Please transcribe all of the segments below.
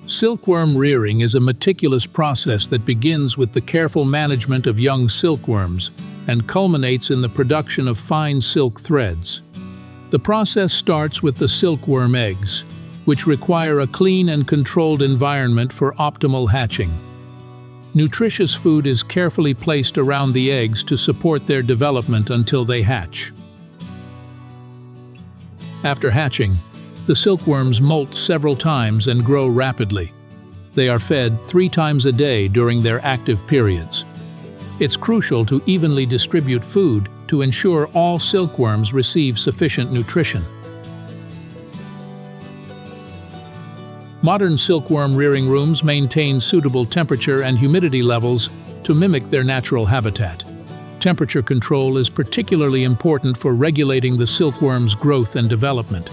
Silkworm rearing is a meticulous process that begins with the careful management of young silkworms and culminates in the production of fine silk threads. The process starts with the silkworm eggs, which require a clean and controlled environment for optimal hatching. Nutritious food is carefully placed around the eggs to support their development until they hatch. After hatching, the silkworms molt several times and grow rapidly. They are fed 3 times a day during their active periods. It's crucial to evenly distribute food to ensure all silkworms receive sufficient nutrition. Modern silkworm rearing rooms maintain suitable temperature and humidity levels to mimic their natural habitat. Temperature control is particularly important for regulating the silkworm's growth and development.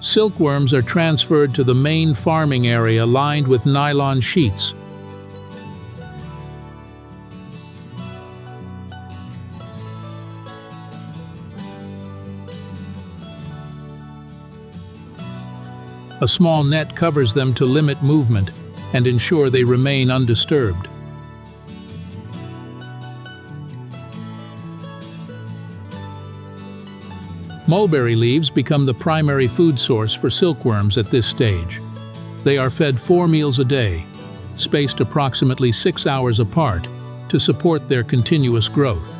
Silkworms are transferred to the main farming area lined with nylon sheets. A small net covers them to limit movement and ensure they remain undisturbed. Mulberry leaves become the primary food source for silkworms at this stage. They are fed 4 meals a day, spaced approximately 6 hours apart, to support their continuous growth.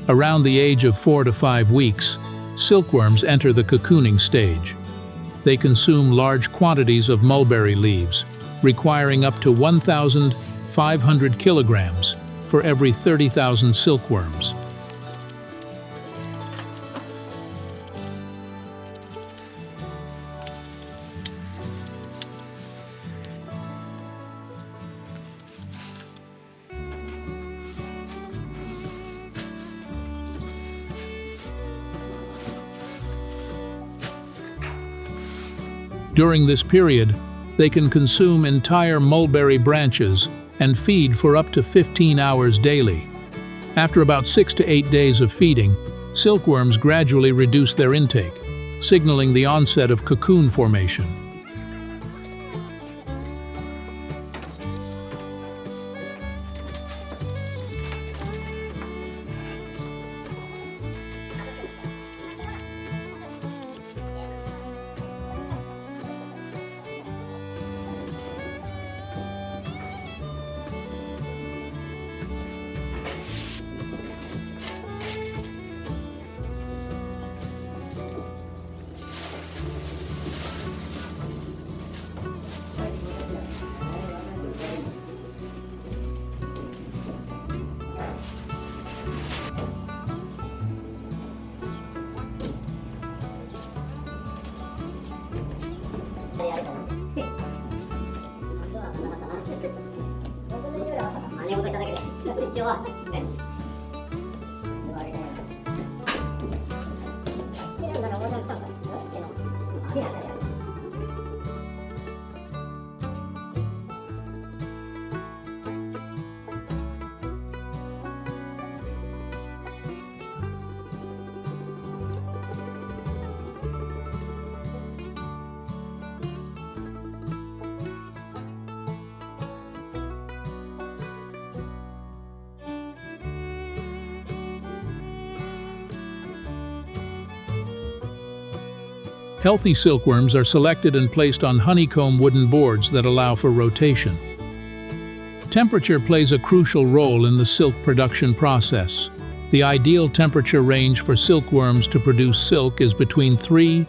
Around the age of 4 to 5 weeks, silkworms enter the cocooning stage. They consume large quantities of mulberry leaves, requiring up to 1,500 kilograms for every 30,000 silkworms. During this period, they can consume entire mulberry branches and feed for up to 15 hours daily. After about 6 to 8 days of feeding, silkworms gradually reduce their intake, signaling the onset of cocoon formation. Healthy silkworms are selected and placed on honeycomb wooden boards that allow for rotation. Temperature plays a crucial role in the silk production process. The ideal temperature range for silkworms to produce silk is between 32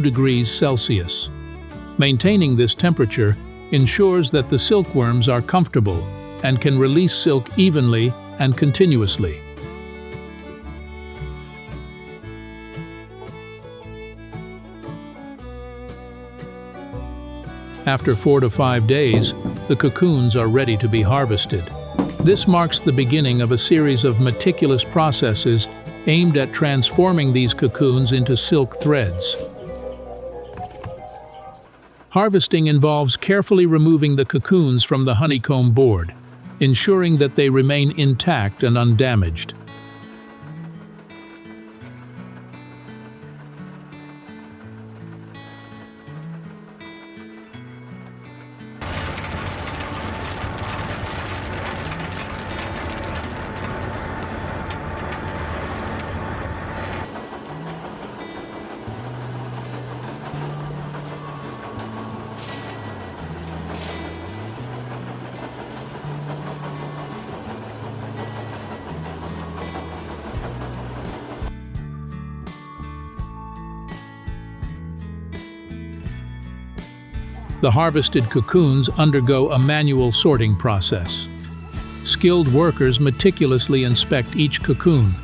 degrees Celsius. Maintaining this temperature ensures that the silkworms are comfortable and can release silk evenly and continuously. After 4 to 5 days, the cocoons are ready to be harvested. This marks the beginning of a series of meticulous processes aimed at transforming these cocoons into silk threads. Harvesting involves carefully removing the cocoons from the honeycomb board, ensuring that they remain intact and undamaged. The harvested cocoons undergo a manual sorting process. Skilled workers meticulously inspect each cocoon,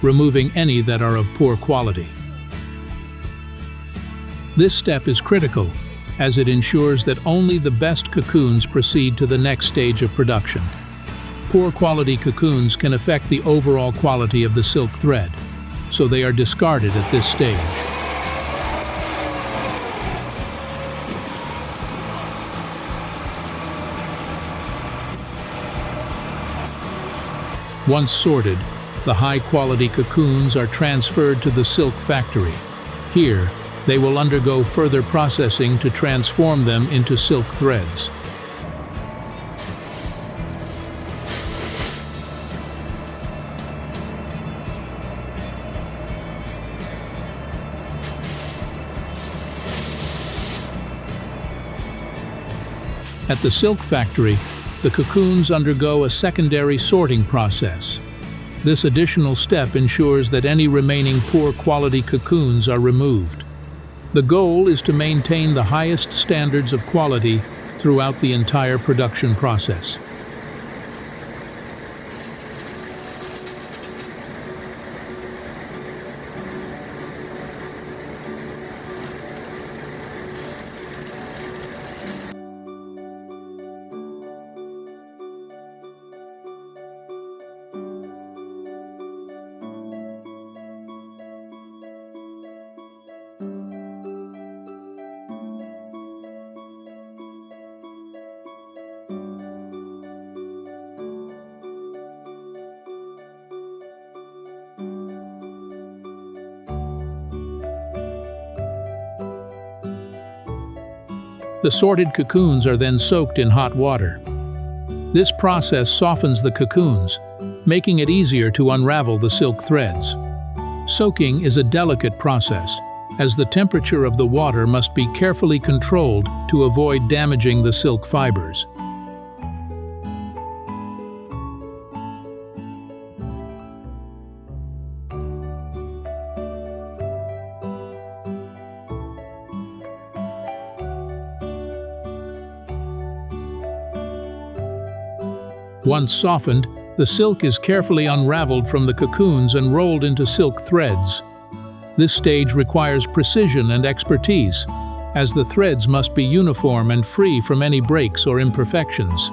removing any that are of poor quality. This step is critical, as it ensures that only the best cocoons proceed to the next stage of production. Poor quality cocoons can affect the overall quality of the silk thread, so they are discarded at this stage. Once sorted, the high-quality cocoons are transferred to the silk factory. Here, they will undergo further processing to transform them into silk threads. At the silk factory, the cocoons undergo a secondary sorting process. This additional step ensures that any remaining poor quality cocoons are removed. The goal is to maintain the highest standards of quality throughout the entire production process. The sorted cocoons are then soaked in hot water. This process softens the cocoons, making it easier to unravel the silk threads. Soaking is a delicate process, as the temperature of the water must be carefully controlled to avoid damaging the silk fibers. Once softened, the silk is carefully unraveled from the cocoons and rolled into silk threads. This stage requires precision and expertise, as the threads must be uniform and free from any breaks or imperfections.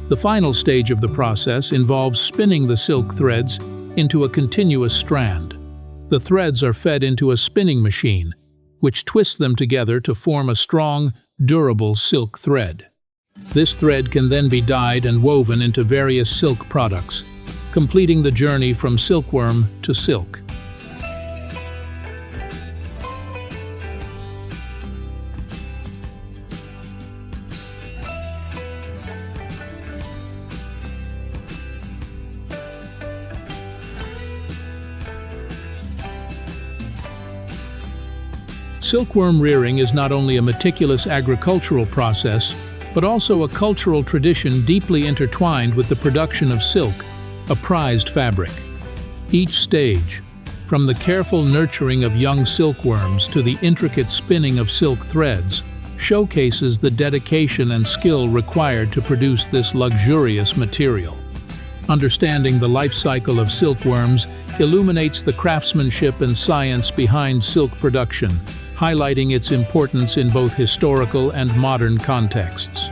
The final stage of the process involves spinning the silk threads into a continuous strand. The threads are fed into a spinning machine, which twists them together to form a strong, durable silk thread. This thread can then be dyed and woven into various silk products, completing the journey from silkworm to silk. Silkworm rearing is not only a meticulous agricultural process, but also a cultural tradition deeply intertwined with the production of silk, a prized fabric. Each stage, from the careful nurturing of young silkworms to the intricate spinning of silk threads, showcases the dedication and skill required to produce this luxurious material. Understanding the life cycle of silkworms illuminates the craftsmanship and science behind silk production, highlighting its importance in both historical and modern contexts.